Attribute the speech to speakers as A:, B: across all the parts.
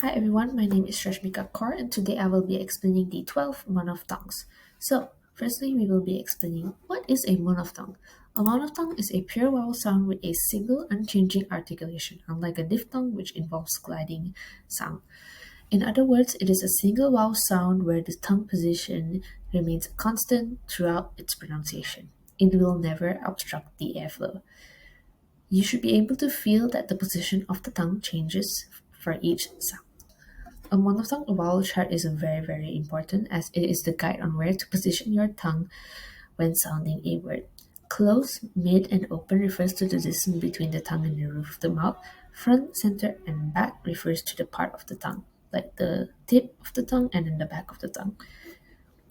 A: Hi everyone, my name is Reshmika Kaur and today I will be explaining the 12 monophthongs. So, firstly, we will be explaining what is a monophthong. A monophthong is a pure vowel sound with a single unchanging articulation, unlike a diphthong which involves gliding sound. In other words, it is a single vowel sound where the tongue position remains constant throughout its pronunciation. It will never obstruct the airflow. You should be able to feel that the position of the tongue changes for each sound. A monophthong vowel chart is very important as it is the guide on where to position your tongue when sounding a word. Close, mid, and open refers to the distance between the tongue and the roof of the mouth. Front, center, and back refers to the part of the tongue, like the tip of the tongue and then the back of the tongue.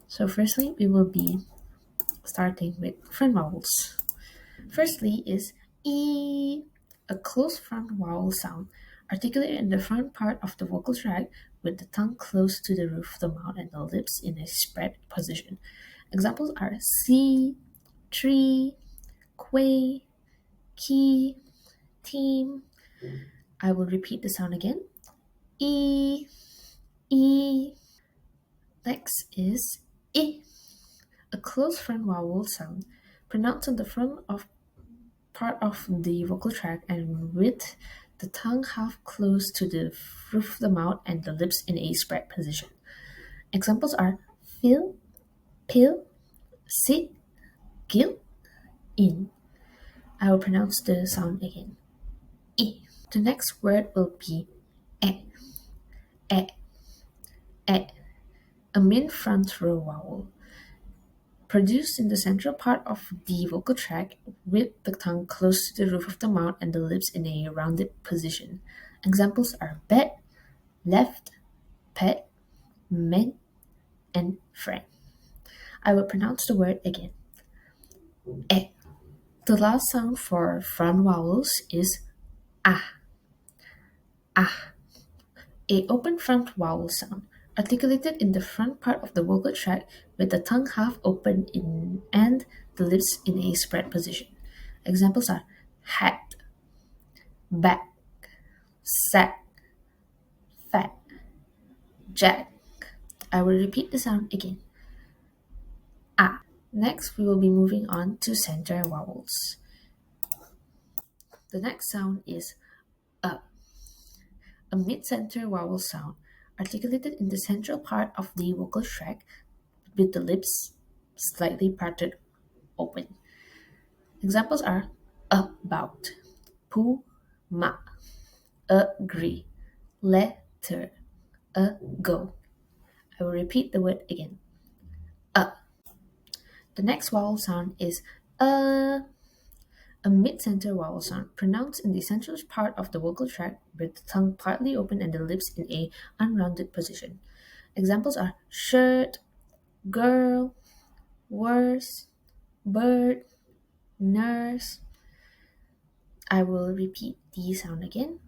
A: So firstly, we will be starting with front vowels. Firstly is E, a closed front vowel sound, articulated in the front part of the vocal tract with the tongue close to the roof of the mouth and the lips in a spread position. Examples are C, tree, quay, key, team. I will repeat the sound again. E, E. Next is I, a closed front vowel sound, pronounced on the front of part of the vocal tract and with the tongue half close to the roof of the mouth and the lips in a spread position. Examples are fill, pill, sit, gill, in. I will pronounce the sound again. I. The next word will be e, e, e, a mid front row vowel, produced in the central part of the vocal tract with the tongue close to the roof of the mouth and the lips in a rounded position. Examples are bed, left, pet, men, and friend. I will pronounce the word again. E. The last sound for front vowels is ah, ah, a open front vowel sound, articulated in the front part of the vocal tract with the tongue half open in and the lips in a spread position. Examples are hat, back, sack, fat, jack. I will repeat the sound again. Ah. Next, we will be moving on to center vowels. The next sound is a mid-center vowel sound, articulated in the central part of the vocal tract with the lips slightly parted open. Examples are about, pu, ma, agree, letter, go. I will repeat the word again. The next vowel sound is a mid-center vowel sound, pronounced in the central part of the vocal tract with the tongue partly open and the lips in a unrounded position. Examples are shirt, girl, worse, bird, nurse. I will repeat the sound again.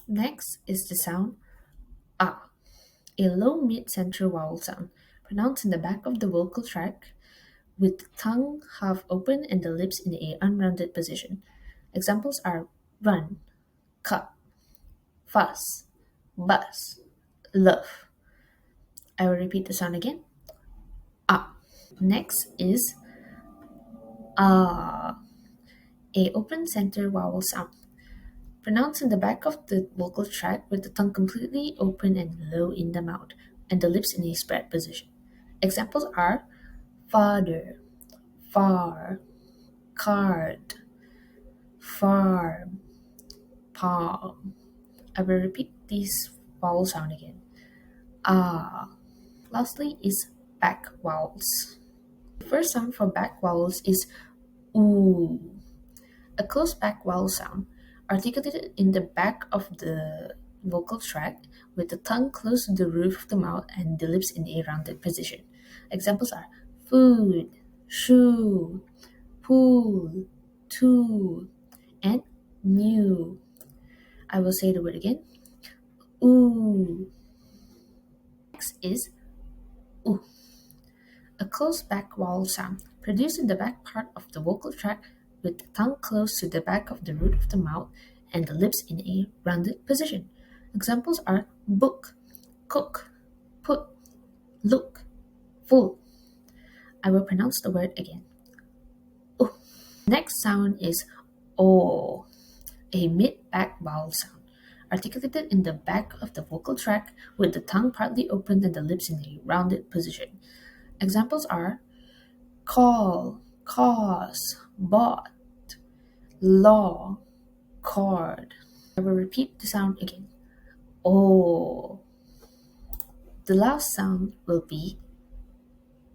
A: Next is the sound ah, a low mid-center vowel sound, pronounced in the back of the vocal tract with the tongue half open and the lips in a unrounded position. Examples are run, cut, fuss, bus, love. I will repeat the sound again. Ah. Next is ah, a open center vowel sound, pronounced in the back of the vocal tract with the tongue completely open and low in the mouth and the lips in a spread position. Examples are father, far, card, farm, palm. I will repeat this vowel sound again. Ah. Lastly is back vowels. The first sound for back vowels is oo, a closed back vowel sound, articulated in the back of the vocal tract with the tongue close to the roof of the mouth and the lips in a rounded position. Examples are food, shoe, pool, tool, and new. I will say the word again. Ooh. Next is ooh, a closed back vowel sound, produced in the back part of the vocal tract with the tongue close to the back of the root of the mouth and the lips in a rounded position. Examples are book, cook, put, look, full. I will pronounce the word again. Oh. Next sound is O, a mid-back vowel sound, articulated in the back of the vocal tract with the tongue partly open and the lips in a rounded position. Examples are call, cause, bought, law, cord. I will repeat the sound again. O. The last sound will be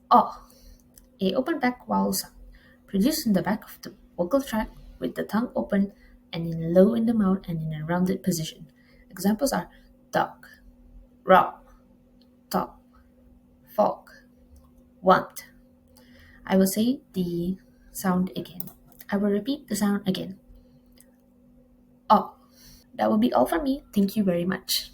A: O, a open back vowel sound, produced in the back of the vocal tract with the tongue open and in low in the mouth and in a rounded position. Examples are dog, rock, top, fork, want. I will say the sound again. I will repeat the sound again. O. That will be all from me. Thank you very much.